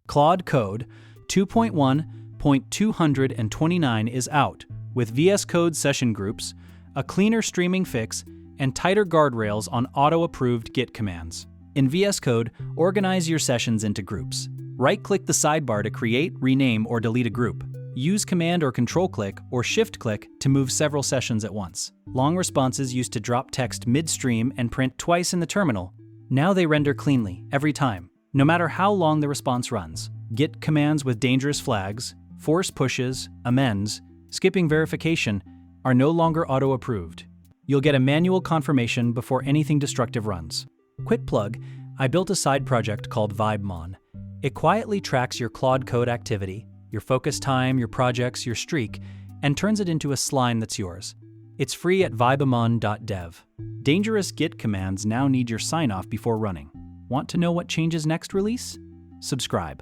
Claude Code 2.1.229 is out, with VS Code session groups, a cleaner streaming fix, and tighter guardrails on auto-approved Git commands. In VS Code, organize your sessions into groups. Right-click the sidebar to create, rename, or delete a group. Use Command or Control-click or Shift-click to move several sessions at once. Long responses used to drop text midstream and print twice in the terminal. Now they render cleanly, every time, no matter how long the response runs. Git commands with dangerous flags, force pushes, amends, skipping verification are no longer auto-approved. You'll get a manual confirmation before anything destructive runs. Quick plug, I built a side project called VibeMon. It quietly tracks your Claude Code activity, your focus time, your projects, your streak, and turns it into a slime that's yours. It's free at vibemon.dev. Dangerous Git commands now need your sign-off before running. Want to know what changes next release? Subscribe.